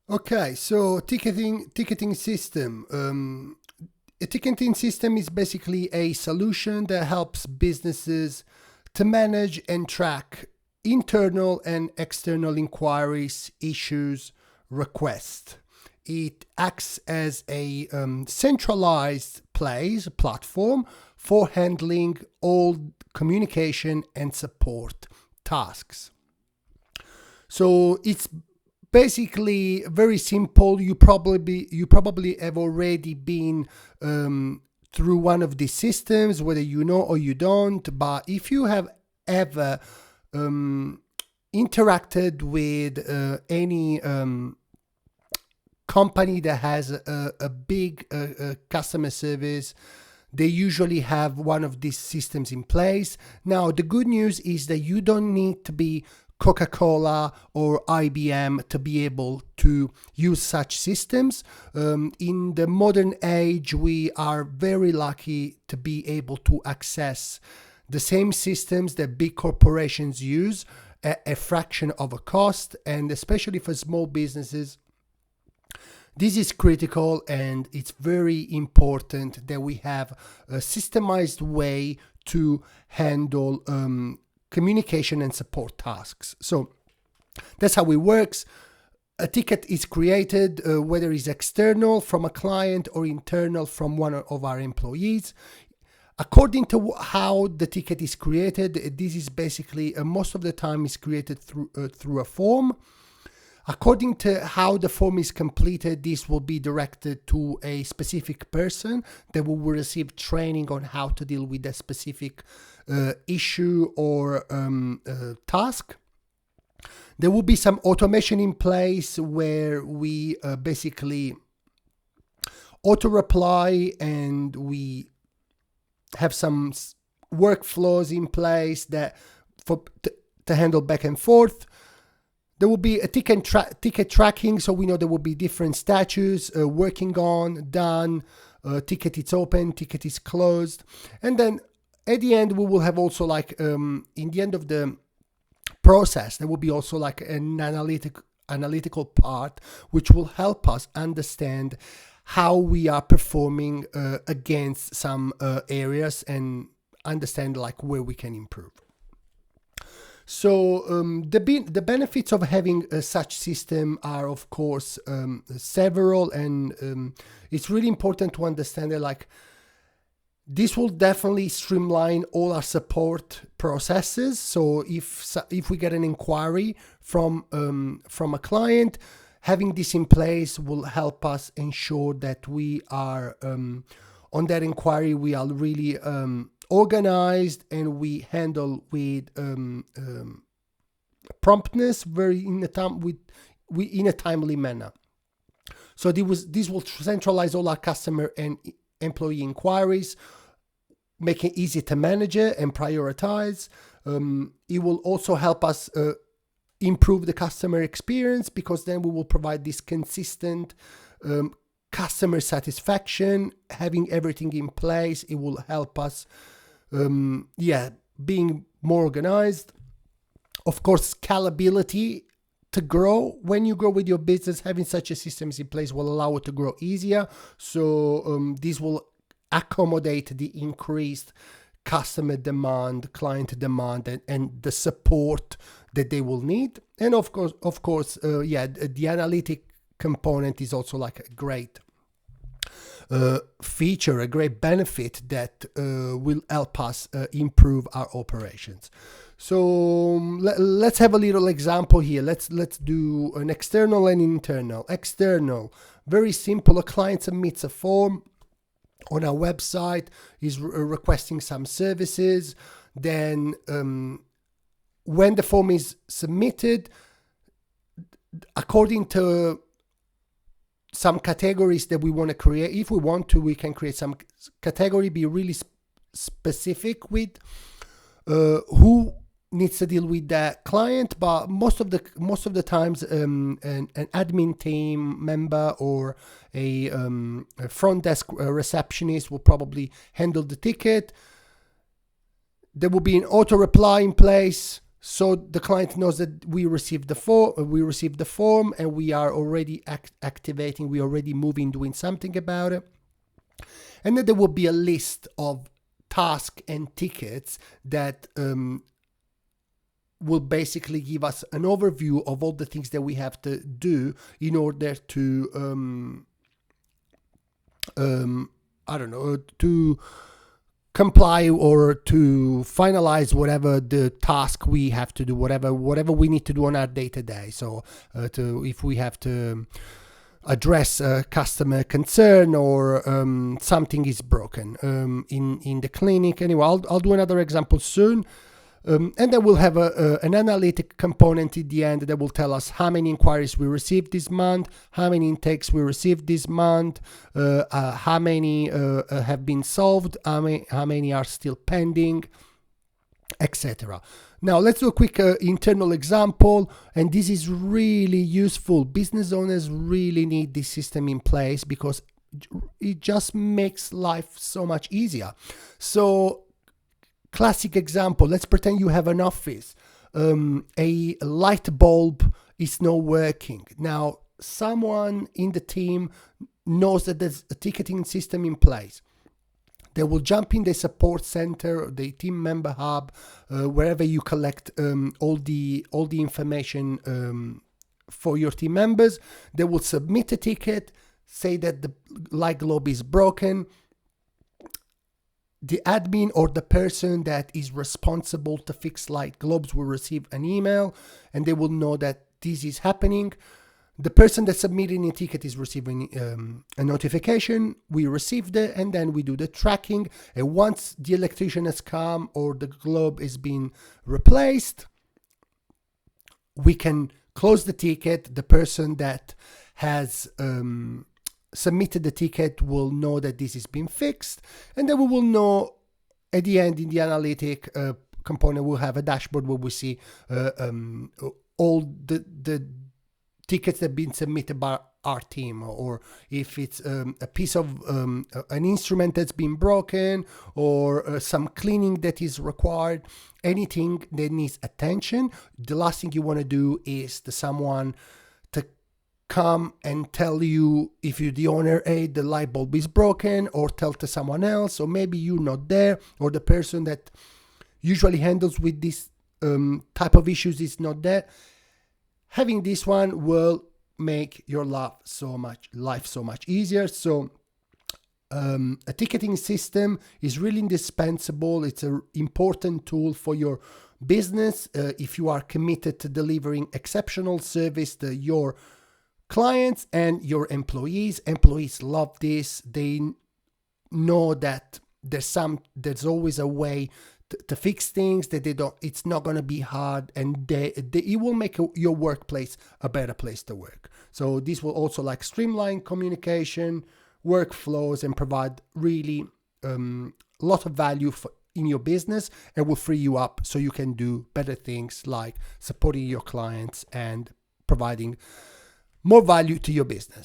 Okay, so ticketing system. A ticketing system is basically a solution that helps businesses to manage and track internal and external inquiries, issues, requests. It acts as a centralized place platform for handling all communication and support tasks. So it's basically very simple. You probably have already been through one of these systems, whether you know or you don't. But if you have ever um, interacted with any company that has a big customer service, they usually have one of these systems in place. Now, the good news is that you don't need to be Coca-Cola or IBM to be able to use such systems. In the modern age, we are very lucky to be able to access the same systems that big corporations use at a fraction of a cost, and especially for small businesses, this is critical, and it's very important that we have a systemized way to handle communication and support tasks. So that's how it works. A ticket is created, whether it's external from a client or internal from one of our employees. According to how the ticket is created, this is basically most of the time is created through a form. According to how the form is completed, this will be directed to a specific person that will receive training on how to deal with a specific issue or task. There will be some automation in place where we basically auto reply, and we have some workflows in place that to handle back and forth. There will be a ticket tracking, so we know there will be different statuses working on, done, ticket is open, ticket is closed. And then at the end, we will have also like, in the end of the process, there will be also like an analytical part, which will help us understand how we are performing against some areas and understand like where we can improve. So the benefits of having such system are, of course, several, and it's really important to understand that like this will definitely streamline all our support processes. So if we get an inquiry from a client, having this in place will help us ensure that we are on that inquiry, we are really organized, and we handle with promptness, very in a time with in a timely manner. So this will centralize all our customer and employee inquiries, make it easy to manage it and prioritize. It will also help us improve the customer experience, because then we will provide this consistent customer satisfaction. Having everything in place, it will help us being more organized. Of course, scalability to grow. When you grow with your business, having such a systems in place will allow it to grow easier. So this will accommodate the increased customer demand, client demand, and the support that they will need. And of course, the analytic component is also like a great feature, a great benefit that will help us improve our operations. So let's have a little example here. Let's do an external and internal. External, very simple. A client submits a form on our website, is requesting some services. Then when the form is submitted, according to some categories that we want to create, if we want to, we can create some category, be really specific with who needs to deal with that client. But most of the times, an admin team member or a front desk receptionist will probably handle the ticket. There will be an auto reply in place, So the client knows that we received the form, and we are already activating, we are already moving, doing something about it. And then there will be a list of tasks and tickets that will basically give us an overview of all the things that we have to do in order to to comply or to finalize whatever the task we have to do, whatever we need to do on our day-to-day. So if we have to address a customer concern, or something is broken in the clinic. Anyway, I'll do another example soon. And then we'll have an analytic component at the end that will tell us how many inquiries we received this month, how many intakes we received this month, how many have been solved, how many are still pending, etc. Now let's do a quick internal example, and this is really useful. Business owners really need this system in place because it just makes life so much easier. So classic example, let's pretend you have an office. A light bulb is not working. Now, someone in the team knows that there's a ticketing system in place. They will jump in the support center, the team member hub, wherever you collect all the information for your team members. They will submit a ticket, say that the light globe is broken. The admin or the person that is responsible to fix light globes will receive an email, and they will know that this is happening. The person that submitted a ticket is receiving a notification. We received it, and then we do the tracking. And once the electrician has come or the globe is being replaced, we can close the ticket. The person that has submitted the ticket will know that this is being fixed, and then we will know at the end in the analytic component. We'll have a dashboard where we see all the tickets that have been submitted by our team, or if it's a piece of an instrument that's been broken, or some cleaning that is required, anything that needs attention. The last thing you want to do is to someone to come and tell you, if you're the owner, hey, the light bulb is broken, or tell to someone else, or maybe you're not there, or the person that usually handles with this type of issues is not there. Having this one will make your life so much easier. So a ticketing system is really indispensable. It's an important tool for your business if you are committed to delivering exceptional service to your clients and your employees. Employees love this. They know that there's always a way to fix things, that it's not going to be hard, and it will make your workplace a better place to work. So this will also streamline communication, workflows, and provide really a lot of value in your business, and will free you up so you can do better things like supporting your clients and providing more value to your business.